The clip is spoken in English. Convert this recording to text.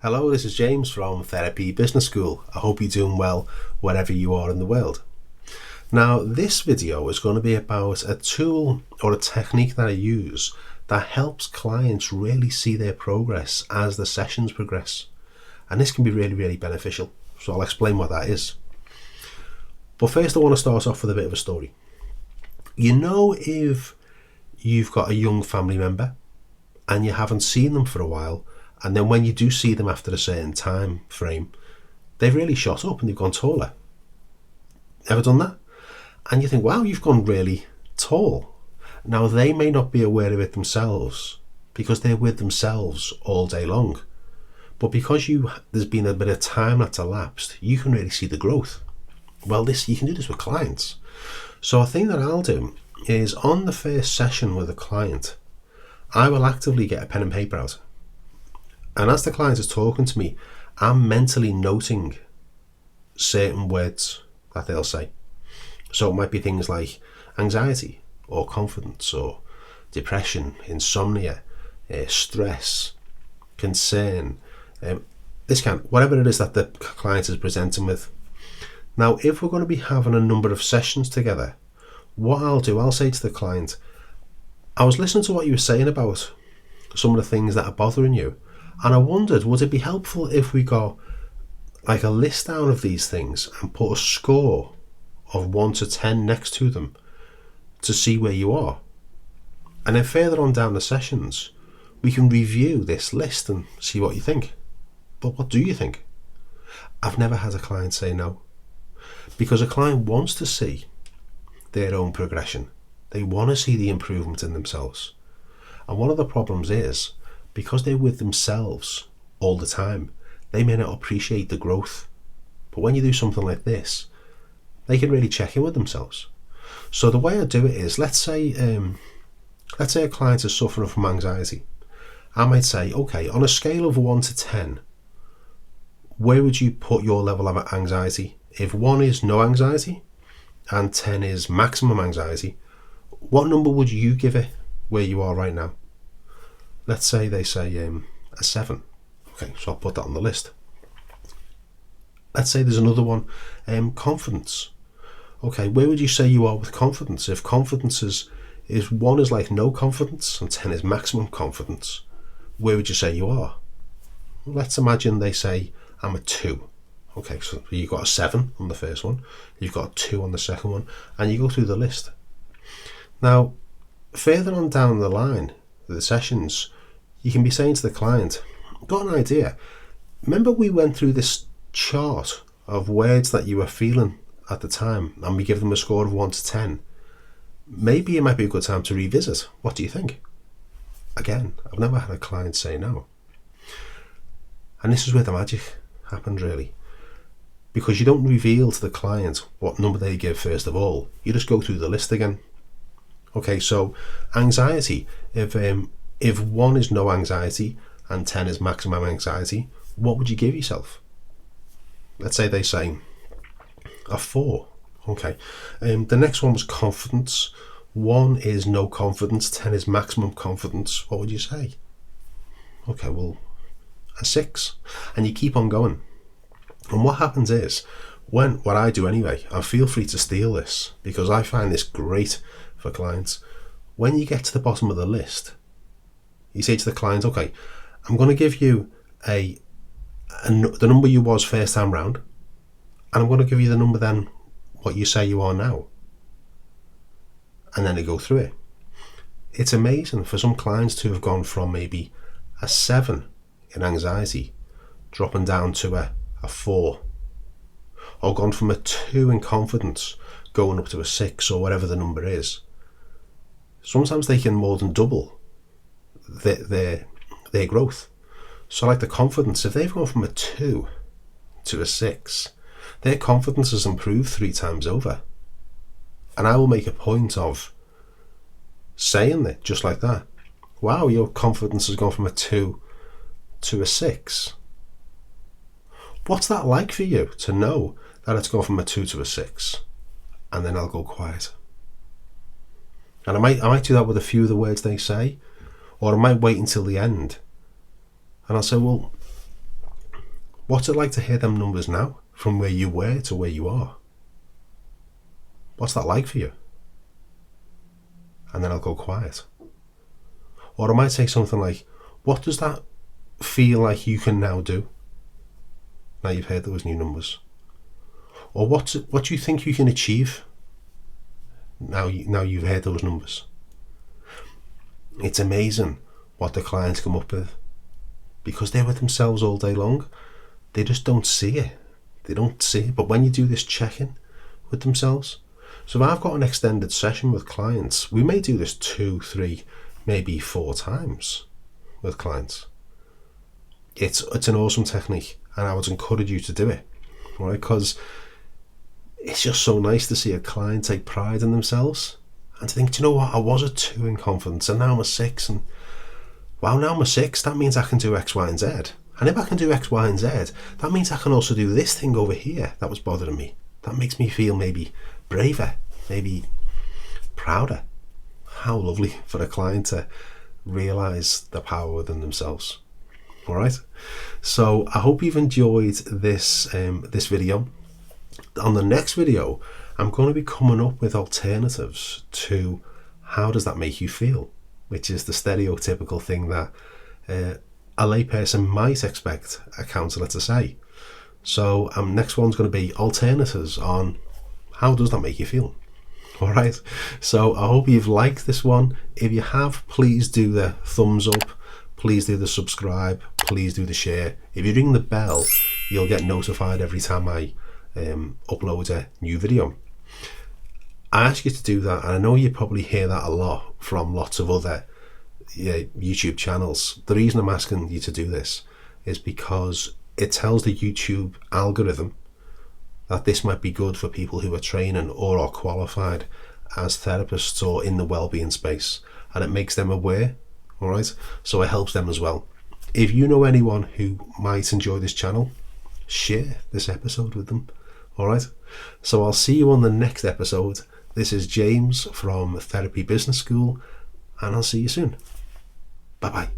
Hello, this is James from Therapy Business School. I hope you're doing well wherever you are in the world. Now, this video is going to be about a tool or a technique that I use that helps clients really see their progress as the sessions progress. And this can be really beneficial. So I'll explain what that is. But first I want to start off with a bit of a story. You know, if you've got a young family member and you haven't seen them for a while, and then when you do see them after a certain time frame, they've really shot up and they've gone taller. Ever done that? And you think, wow, you've gone really tall. Now, they may not be aware of it themselves because they're with themselves all day long. But because there's been a bit of time that's elapsed, you can really see the growth. Well, you can do this with clients. So a thing that I'll do is on the first session with a client, I will actively get a pen and paper out. And as the client is talking to me, I'm mentally noting certain words that they'll say. So it might be things like anxiety or confidence or depression, insomnia, stress, concern, whatever it is that the client is presenting with. Now, if we're going to be having a number of sessions together, what I'll say to the client, I was listening to what you were saying about some of the things that are bothering you, and I wondered, would it be helpful if we got like a list down of these things and put a score of 1 to 10 next to them to see where you are? And then further on down the sessions, we can review this list and see what you think. But what do you think? I've never had a client say no, because a client wants to see their own progression. They want to see the improvement in themselves. And one of the problems is, because they're with themselves all the time, they may not appreciate the growth. But when you do something like this, they can really check in with themselves. So the way I do it is, let's say a client is suffering from anxiety. I might say, okay, on a scale of 1 to 10, where would you put your level of anxiety? If 1 is no anxiety and 10 is maximum anxiety, what number would you give it where you are right now? Let's say they say a 7. Okay, so I'll put that on the list. Let's say there's another one, confidence. Okay, where would you say you are with confidence? If confidence is 1 is like no confidence and 10 is maximum confidence, where would you say you are? Let's imagine they say I'm a 2. Okay, so you've got a 7 on the first one, you've got a 2 on the second one, and you go through the list. Now, further on down the line, the sessions, you can be saying to the client, got an idea? Remember we went through this chart of words that you were feeling at the time, and we give them a score of 1 to 10. Maybe it might be a good time to revisit. What do you think? Again, I've never had a client say no. And this is where the magic happens, really. Because you don't reveal to the client what number they give first of all. You just go through the list again. Okay, so anxiety, if 1 is no anxiety and 10 is maximum anxiety, what would you give yourself? Let's say they say a 4. Okay, the next one was confidence. 1 is no confidence, 10 is maximum confidence. What would you say? Okay, well, a 6. And you keep on going. And what happens is, what I do anyway, and feel free to steal this because I find this great for clients. When you get to the bottom of the list, you say to the client, okay, I'm going to give you the number you was first time round, and I'm going to give you the number then what you say you are now. And then they go through it. It's amazing for some clients to have gone from maybe a 7 in anxiety, dropping down to a 4, or gone from a 2 in confidence, going up to a 6 or whatever the number is. Sometimes they can more than double their growth. So like the confidence, if they've gone from a 2 to a 6, their confidence has improved 3 times over. And I will make a point of saying that just like that. Wow, your confidence has gone from a 2 to a 6. What's that like for you to know that it's gone from a 2 to a 6? And then I'll go quiet. And I might do that with a few of the words they say, or I might wait until the end. And I'll say, well, What's it like to hear them numbers now, from where you were to where you are? What's that like for you? And then I'll go quiet. Or I might say something like, what does that feel like you can now do, now you've heard those new numbers? Or what do you think you can achieve now you've heard those numbers? It's amazing what the clients come up with, because they're with themselves all day long. They just don't see it. They don't see it. But when you do this check-in with themselves, so if I've got an extended session with clients, we may do this 2, 3, maybe 4 times with clients. It's an awesome technique, and I would encourage you to do it, right? Because it's just so nice to see a client take pride in themselves and to think, do you know what, I was a 2 in confidence and now I'm a 6, and wow, now I'm a 6, that means I can do X, Y and Z. And if I can do X, Y and Z, that means I can also do this thing over here that was bothering me. That makes me feel maybe braver, maybe prouder. How lovely for a client to realize the power within themselves. All right, so I hope you've enjoyed this video. On the next video, I'm going to be coming up with alternatives to how does that make you feel, which is the stereotypical thing that a layperson might expect a counsellor to say. So next one's going to be alternatives on how does that make you feel. All right, so I hope you've liked this one. If you have, please do the thumbs up, please do the subscribe, please do the share. If you ring the bell, you'll get notified every time I upload a new video. I ask you to do that, and I know you probably hear that a lot from lots of other YouTube channels. The reason I'm asking you to do this is because it tells the YouTube algorithm that this might be good for people who are training or are qualified as therapists or in the wellbeing space, and it makes them aware. All right, so it helps them as well. If you know anyone who might enjoy this channel, share this episode with them. All right, so I'll see you on the next episode. This is James from Therapy Business School, and I'll see you soon. Bye bye.